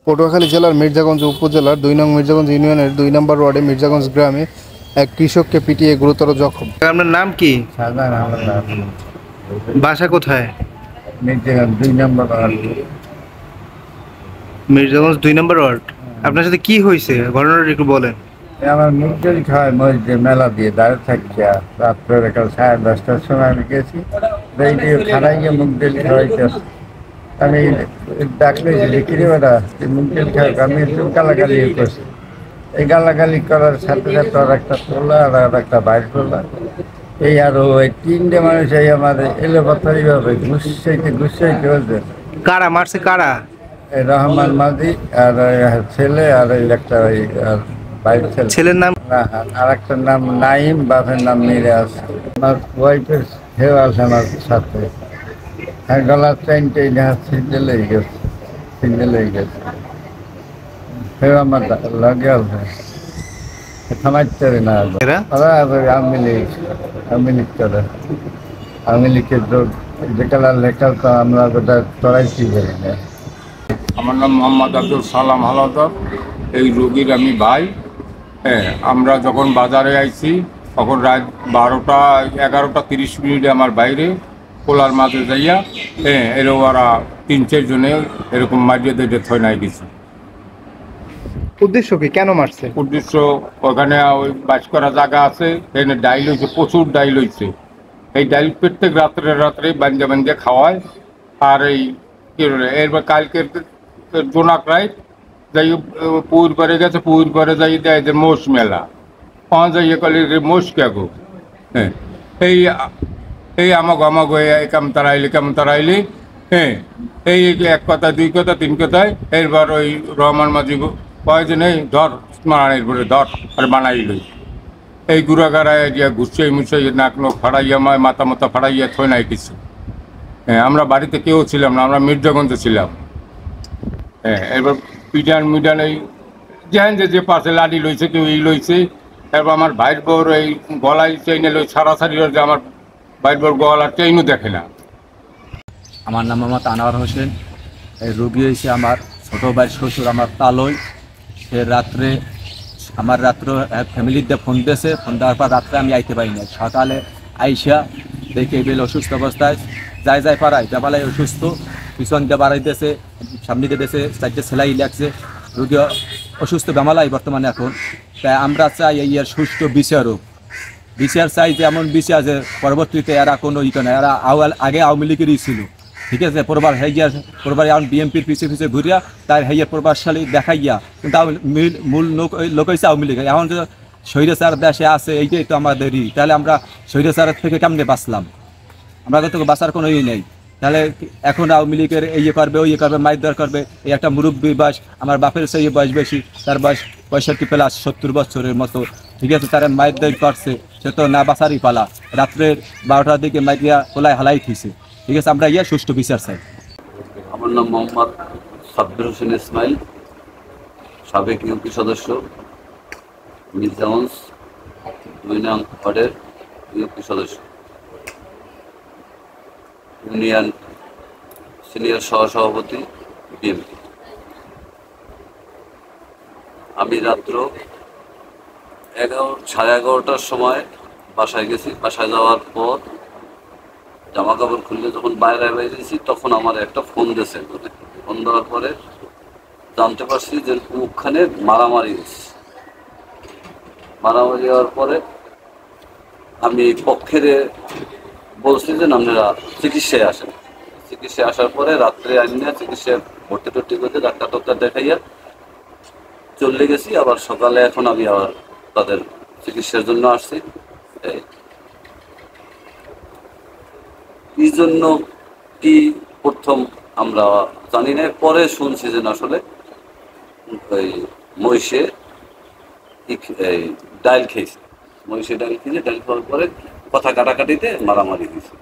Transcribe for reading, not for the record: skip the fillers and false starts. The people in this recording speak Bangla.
পটুয়াখালী জেলার মির্জাগঞ্জ উপজেলার ২ নং মির্জাগঞ্জ ইউনিয়নের ২ নম্বর ওয়ার্ডে মির্জাগঞ্জ গ্রামে এক কৃষককে পিটিয়ে গুরুতর জখম। আপনার নাম কি? বাসা কোথায়? মির্জাগঞ্জ ২ নম্বর ওয়ার্ড। মির্জাগঞ্জ ২ নম্বর ওয়ার্ড। আপনার সাথে কি হয়েছে, ঘটনাটা একটু বলেন। আমার মুখ ডেলি খাওয়াই মসজিদে মেলা দিয়ে দাঁড়িয়ে থাকছে। রাত্রে কাল 10:30টার সময় আমি গেছি, খানায় গিয়ে মুখ ডেলি খাওয়াইতেছে। আমি ডাকলে যে কিরে বেটা মুখ ডেলি খাওয়াই, আমি একটু গালাগালি করছি। এই গালাগালি করার সাথে সাথে আর একটা তোলা আর একটা বাইর করলা। এই আরো ওই 3টে মানুষ এই আমাদের এলোপাতারি ভাবে গুসাইতে বলছে। কারা মারছে কারা? রহমান মাঝি আর ছেলে আর একটা ওই বাইরের ছেলের নাম? না, আর একটা নাম নাইম, বাপের নাম মিরাজ। আমার ওয়াইফের হেও আছে আমার সাথে। হ্যাঁ, গলার চেইনটা সিঙ্গেল হয়ে গেছে। হেও আমার লাগে আছে, থামাইতে পারে না। ওরা আওয়ামী লীগ করে। আওয়ামী লীগের যে কালার লেখা তো আমরা গোটা তরাইছি করি না। আমার নাম মোহাম্মদ আব্দুল সালাম হালাদার। এই রোগীর আমি ভাই। হ্যাঁ, আমরা যখন বাজারে আইছি তখন রাত 11টা 30 আমার বাইরে কোলার মাঝে যাইয়া এরকম ওরা 3-4 জনে এরকম মারিয়ে দিয়ে ডেথ হয় নাই কিছু। উদ্দেশ্য কি, কেন মারছে? উদ্দেশ্য ওখানে ওই বাস করা জায়গা আছে, এখানে ডাইল হয়েছে, প্রচুর ডাইল হয়েছে। এই ডাইল প্রত্যেক রাত্রে বাঞ্জা খাওয়ায়। আর এই কি বলে এরপর কালকের জোনাক রায় যাই পুর করে গেছে, পুর করে যাই দেয় যে মোষ মেলা পাওয়া যাইয়ে কলে মোষ ক্যাগো। হ্যাঁ, এই আমাগো কেমন তারাইলি। হ্যাঁ, এই এক কথা 2 কথা 3 কথায় এরপর ওই রহমান মাঝি কয়েছে নেই ধর মারানির পরে ধর আর বানাইল। এই গুড়াগাড়ায় দিয়া ঘুষাই মুছাই নাক নোক ফাড়াইয়া মাথা ফাড়াইয়া থই নাই কিছু। হ্যাঁ, আমরা বাড়িতে কেউ ছিলাম না, আমরা মির্জাগঞ্জে ছিলাম। হ্যাঁ, এবার মিডান এই যে পাশে লাডি লইছে, কেউ এই লইছে। এরপর আমার ভাইয়ের বউর এই গলায় চেইনে লই সারাসারি, যে আমার ভাইয়ের বউর গলার চেইনও দেখে না। আমার নাম মোহাম্মদ আনোয়ার হোসেন। এই রোগী হয়েছে আমার ছোটো ভাইয়ের শ্বশুর, আমার তালই। সে রাত্রে ফ্যামিলিতে ফোন দিয়েছে, ফোন দেওয়ার পর রাত্রে আমি আইতে পারি না। সকালে আইসা দেখে বেল অসুস্থ অবস্থায় যায় পাড়ায় বেপালাই অসুস্থ, পিছন দিয়ে বাড়াইতেছে, সামনে দিতেছে, 4টে সেলাই লাগছে। রোগী অসুস্থ বেমালাই বর্তমানে এখন। তাই আমরা চাই এই সুষ্ঠু বিচার চাই, যে এমন বিচার যে পরবর্তীতে এরা কোনো না। এরা আগে আওয়ামী লীগেরই ছিল, ঠিক আছে। পরবার এখন বিএমপির পিছিয়ে ঘুরিয়া তার হেয়ার প্রভাবশালী দেখাইয়া, কিন্তু মূল লোক হয়েছে আওয়ামী লীগ। এখন যে স্বৈরাচার দেশে আছে, এইটাই তো আমাদেরই। তাহলে আমরা স্বৈরাচারের থেকে কেমনে বাঁচলাম? আমরা তো বাঁচার কোনো নেই। তাহলে এখন আওয়ামী লীগের করবে, করবে, মাইদার করবে। এই একটা মুরব্বী বয়স, আমার বাপের সেই বয়স বেশি, তার বয়স 65+ 70 বছরের মতো, ঠিক আছে। তারা মাইদার করছে, সে তো না বাঁচারই পালা। রাত্রের 12টার দিকে মাইদিয়া কোলায় হালাই থুইছে, ঠিক আছে। আমরা সুষ্ঠু বিচার চাই। আমার নাম মোহাম্মদ সাব্বির হোসেন ইসমাইল, সাবেক ইউপি সদস্য, মির্জাগঞ্জ 2 নং ওয়ার্ডের ইউপি সদস্য, ইউনিয়ন সিনিয়র সহসভাপতি বিএনপি। আমি রাত্র 11:30টার সময় বাসায় গেছি। বাসায় যাওয়ার পর জামা কাপড় খুললে যখন বাইরে বেরিয়েছি, তখন আমার একটা ফোন দিয়েছে। ফোন দেওয়ার পরে জানতে পারছি যে ওখানে মারামারি হয়েছে। মারামারি হওয়ার পরে আমি পক্ষের বলছি যে আপনারা চিকিৎসায় আসেন। চিকিৎসায় আসার পরে রাত্রে আনিয়া চিকিৎসায় ভর্তি টর্তি করতে ডাক্তার দেখাইয়া চলে গেছি। আবার সকালে এখন আমি আবার তাদের চিকিৎসার জন্য আসছি। এই জন্য কি প্রথম আমরা জানি না, পরে শুনছি যে আসলে ওই মহিষে ডাইল খেয়েছে। ডাইল খাওয়ার পরে কথা কাটাকাটিতে মারামারি হয়েছে।